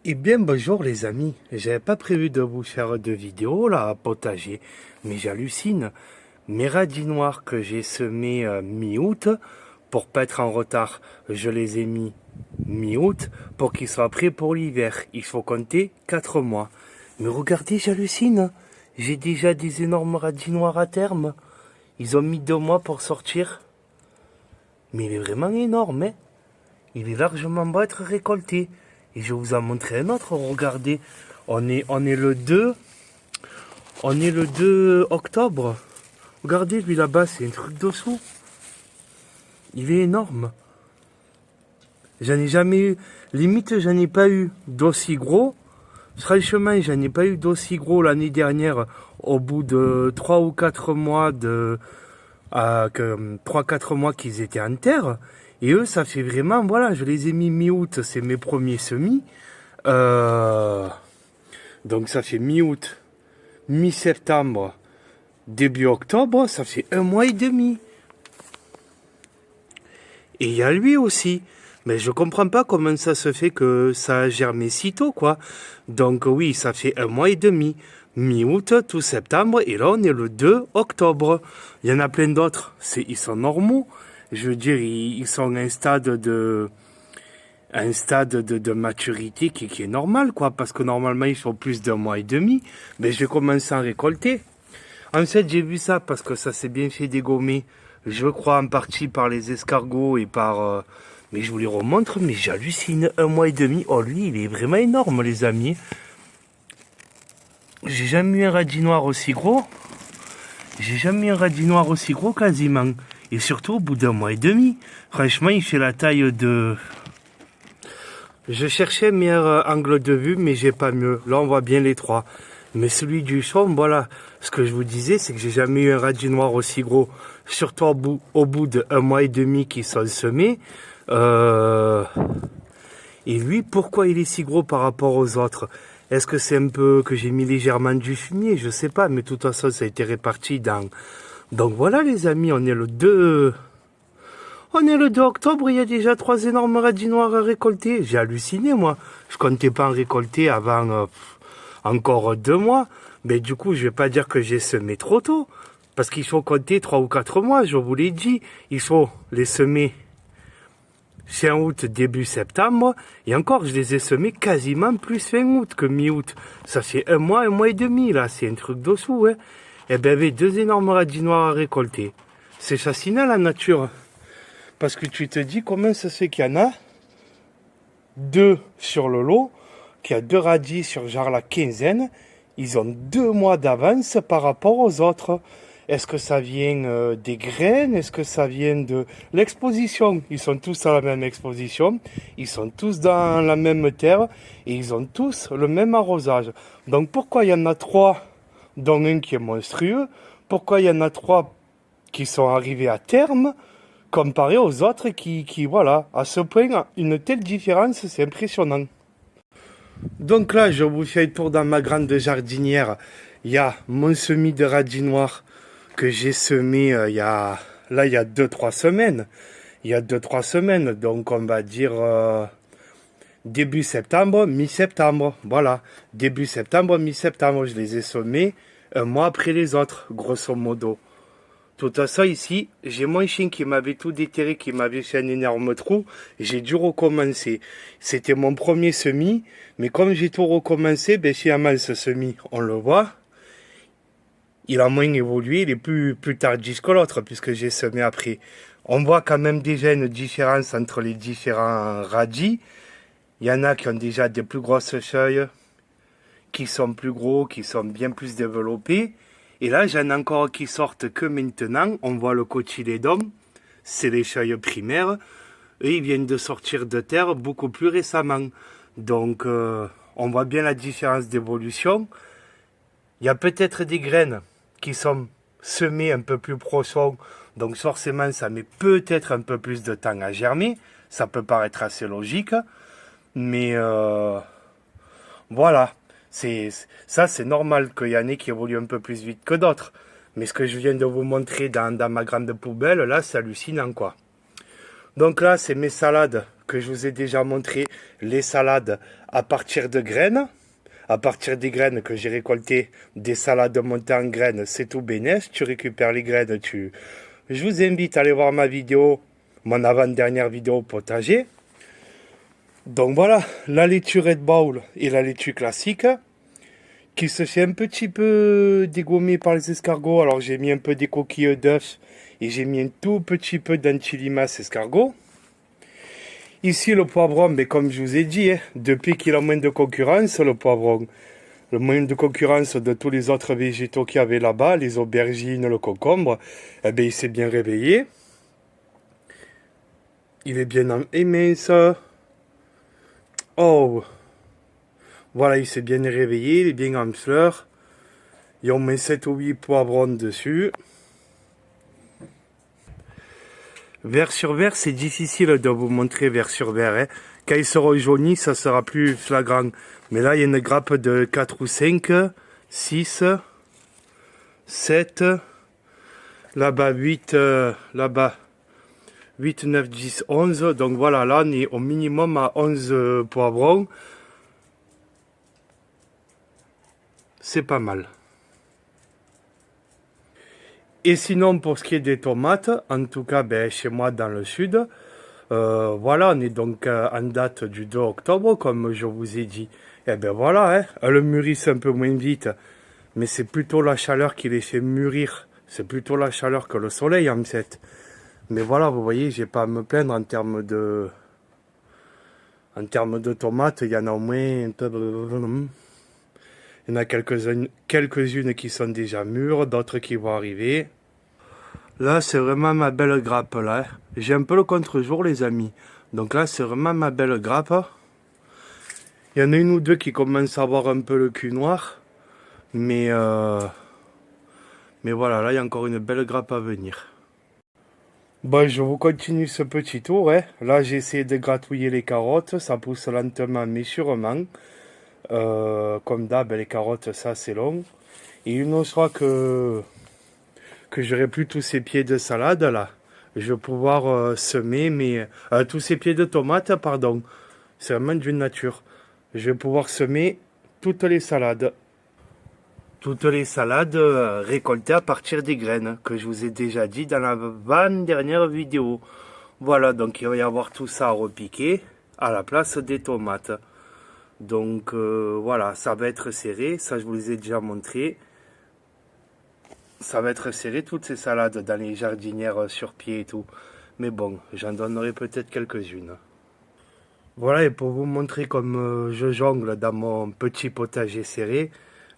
Eh bien, bonjour les amis. J'avais pas prévu de vous faire de vidéo là à potager, mais j'hallucine. Mes radis noirs que j'ai semés mi-août, pour pas être en retard, je les ai mis mi-août pour qu'ils soient prêts pour l'hiver. Il faut compter 4 mois. Mais regardez, j'hallucine. J'ai déjà des énormes radis noirs à terme. Ils ont mis 2 mois pour sortir. Mais il est vraiment énorme, hein. Il est largement bas être récolté. Et je vous en montrer un autre, regardez. On est le 2 octobre. Regardez, lui là-bas, c'est un truc dessous. Il est énorme. J'en ai jamais eu, limite j'en ai pas eu d'aussi gros. Franchement, j'en ai pas eu d'aussi gros l'année dernière, au bout de 3 ou 4 mois 3-4 mois qu'ils étaient en terre. Et eux, ça fait vraiment, voilà, je les ai mis mi-août, c'est mes premiers semis. Donc ça fait mi-août, mi-septembre, début octobre, ça fait 1 mois et demi. Et il y a lui aussi. Mais je comprends pas comment ça se fait que ça a germé si tôt, quoi. Donc oui, ça fait 1 mois et demi. Mi-août, tout septembre, et là on est le 2 octobre. Il y en a plein d'autres. Ils sont normaux. Je veux dire, ils sont à un stade de maturité qui est normal, quoi. Parce que normalement, ils font plus d'1 mois et demi. Mais je vais commencer à en récolter. En fait, j'ai vu ça parce que ça s'est bien fait dégommer. Je crois en partie par les escargots et par... mais je vous les remontre, mais j'hallucine. 1 mois et demi. Oh, lui, il est vraiment énorme, les amis. J'ai jamais eu un radis noir aussi gros. J'ai jamais eu un radis noir aussi gros quasiment. Et surtout au bout d'1 mois et demi. Franchement, il fait la taille de... Je cherchais un meilleur angle de vue, mais j'ai pas mieux. Là, on voit bien les trois. Mais celui du chaume, voilà. Ce que je vous disais, c'est que j'ai jamais eu un radis noir aussi gros. Surtout au bout d'1 mois et demi qu'ils sont semés. Et lui, pourquoi il est si gros par rapport aux autres? Est-ce que c'est un peu que j'ai mis légèrement du fumier? Je sais pas, mais de toute façon, ça a été réparti dans... Donc voilà les amis, on est le 2 octobre, il y a déjà 3 énormes radis noirs à récolter. J'ai halluciné, moi. Je comptais pas en récolter avant encore 2 mois. Mais du coup, je vais pas dire que j'ai semé trop tôt. Parce qu'il faut compter 3 ou 4 mois, je vous l'ai dit. Il faut les semer fin août, début septembre. Et encore, je les ai semés quasiment plus fin août que mi-août. Ça fait 1 mois et demi, là. C'est un truc dessous, hein. Et ben, il y avait 2 énormes radis noirs à récolter. C'est fascinant, la nature. Parce que tu te dis comment ça se fait qu'il y en a 2 sur le lot, qu'il y a 2 radis sur genre la quinzaine. Ils ont 2 mois d'avance par rapport aux autres. Est-ce que ça vient des graines? Est-ce que ça vient de l'exposition? Ils sont tous à la même exposition. Ils sont tous dans la même terre. Et ils ont tous le même arrosage. Donc pourquoi il y en a 3, dont un qui est monstrueux? Pourquoi il y en a 3 qui sont arrivés à terme, comparé aux autres qui, voilà, à ce point, une telle différence, c'est impressionnant. Donc là, je vous fais un tour dans ma grande jardinière. Il y a mon semis de radis noirs que j'ai semé il y a 2-3 semaines. Il y a 2-3 semaines, donc on va dire début septembre, mi-septembre. Voilà, début septembre, mi-septembre, je les ai semés 1 mois après les autres, grosso modo. Tout à ça ici, j'ai mon chien qui m'avait tout déterré, qui m'avait fait un énorme trou. J'ai dû recommencer. C'était mon premier semis, mais comme j'ai tout recommencé, ben finalement ce semis, on le voit, il a moins évolué, il est plus tardif que l'autre, puisque j'ai semé après. On voit quand même déjà une différence entre les différents radis. Il y en a qui ont déjà des plus grosses feuilles, qui sont plus gros, qui sont bien plus développés. Et là, j'en ai encore qui sortent que maintenant. On voit le cotylédon, c'est les feuilles primaires. Et ils viennent de sortir de terre beaucoup plus récemment. Donc, on voit bien la différence d'évolution. Il y a peut-être des graines qui sont semées un peu plus profondes. Donc, forcément, ça met peut-être un peu plus de temps à germer. Ça peut paraître assez logique. Mais, voilà. Ça, c'est normal qu'il y en ait qui évoluent un peu plus vite que d'autres. Mais ce que je viens de vous montrer dans ma grande poubelle, là, c'est hallucinant, quoi. Donc là, c'est mes salades que je vous ai déjà montré. Les salades à partir de graines. À partir des graines que j'ai récoltées, des salades montées en graines, c'est tout bénef. Tu récupères les graines, Je vous invite à aller voir ma vidéo, mon avant-dernière vidéo potager. Donc voilà, la laitue Red Bowl et la laitue classique, qui se fait un petit peu dégommer par les escargots. Alors j'ai mis un peu des coquilles d'œufs et j'ai mis un tout petit peu d'antilimas escargot. Ici le poivron, mais comme je vous ai dit, depuis qu'il a moins de concurrence, le poivron, le moins de concurrence de tous les autres végétaux qu'il y avait là-bas, les aubergines, le concombre, eh bien, il s'est bien réveillé. Il est bien mince. Oh, voilà, il s'est bien réveillé, il est bien en fleurs. Il y a au moins 7 ou 8 poivrons dessus. Vert sur vert, c'est difficile de vous montrer vert sur vert. Hein. Quand ils seront jaunis, ça sera plus flagrant. Mais là, il y a une grappe de 4 ou 5, 6, 7, là-bas 8, là-bas 8, 9, 10, 11. Donc voilà, là, on est au minimum à 11 poivrons. C'est pas mal. Et sinon, pour ce qui est des tomates, en tout cas, ben, chez moi dans le sud, voilà, on est donc en date du 2 octobre, comme je vous ai dit. Et ben voilà, hein, elles mûrissent un peu moins vite, mais c'est plutôt la chaleur qui les fait mûrir. C'est plutôt la chaleur que le soleil, en fait. Mais voilà, vous voyez, j'ai pas à me plaindre en termes de... En termes de tomates, il y en a au moins... Il y en a quelques-unes qui sont déjà mûres, d'autres qui vont arriver. Là, c'est vraiment ma belle grappe, là. J'ai un peu le contre-jour, les amis. Donc là, c'est vraiment ma belle grappe. Il y en a une ou deux qui commencent à avoir un peu le cul noir. Mais voilà, là, il y a encore une belle grappe à venir. Bon, je vous continue ce petit tour. Hein. Là, j'ai essayé de gratouiller les carottes. Ça pousse lentement, mais sûrement. Comme d'hab, les carottes, ça c'est long. Et une fois que j'aurai plus tous ces pieds de salade là, je vais pouvoir semer tous ces pieds de tomates, pardon. C'est vraiment d'une nature. Je vais pouvoir semer toutes les salades. Toutes les salades récoltées à partir des graines, que je vous ai déjà dit dans la dernière vidéo. Voilà, donc il va y avoir tout ça à repiquer à la place des tomates. Donc voilà, ça va être serré, ça je vous les ai déjà montré. Ça va être serré toutes ces salades dans les jardinières sur pied et tout. Mais bon, j'en donnerai peut-être quelques-unes. Voilà, et pour vous montrer comme je jongle dans mon petit potager serré,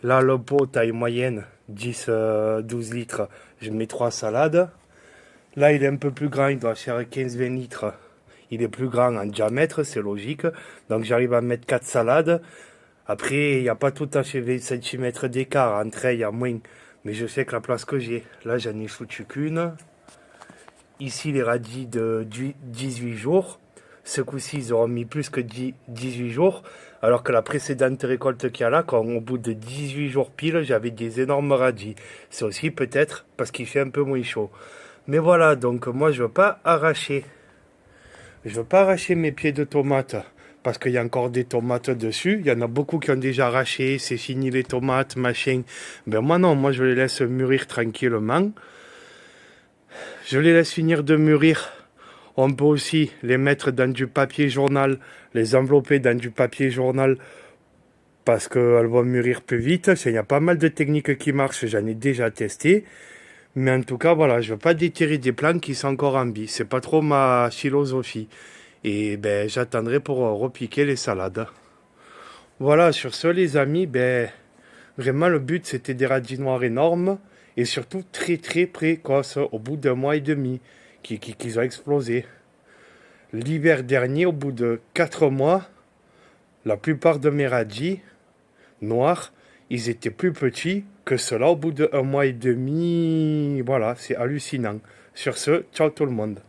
là le pot taille moyenne, 10-12 litres, je mets 3 salades. Là il est un peu plus grand, il doit faire 15-20 litres. Il est plus grand en diamètre, c'est logique. Donc j'arrive à mettre 4 salades. Après, il n'y a pas tout à fait 20 cm d'écart. Entre elles, il y a moins. Mais je sais que la place que j'ai, là j'en ai foutu qu'une. Ici, les radis de 18 jours. Ce coup-ci, ils auront mis plus que 18 jours. Alors que la précédente récolte qu'il y a là, quand au bout de 18 jours pile, j'avais des énormes radis. C'est aussi peut-être parce qu'il fait un peu moins chaud. Mais voilà, donc moi je ne veux pas arracher. Je veux pas arracher mes pieds de tomates parce qu'il y a encore des tomates dessus. Il y en a beaucoup qui ont déjà arraché, c'est fini les tomates, machin. Ben moi non, moi je les laisse mûrir tranquillement. Je les laisse finir de mûrir. On peut aussi les mettre dans du papier journal, les envelopper dans du papier journal parce qu'elles vont mûrir plus vite. Il y a pas mal de techniques qui marchent, j'en ai déjà testé. Mais en tout cas, voilà, je ne veux pas déterrer des plantes qui sont encore en vie. C'est pas trop ma philosophie. Et ben, j'attendrai pour repiquer les salades. Voilà, sur ce, les amis, ben, vraiment, le but, c'était des radis noirs énormes. Et surtout, très, très précoces, au bout d'un mois et demi, qu'ils ont explosé. L'hiver dernier, au bout de 4 mois, la plupart de mes radis noirs, ils étaient plus petits que cela au bout de 1 mois et demi. Voilà, c'est hallucinant. Sur ce, ciao tout le monde.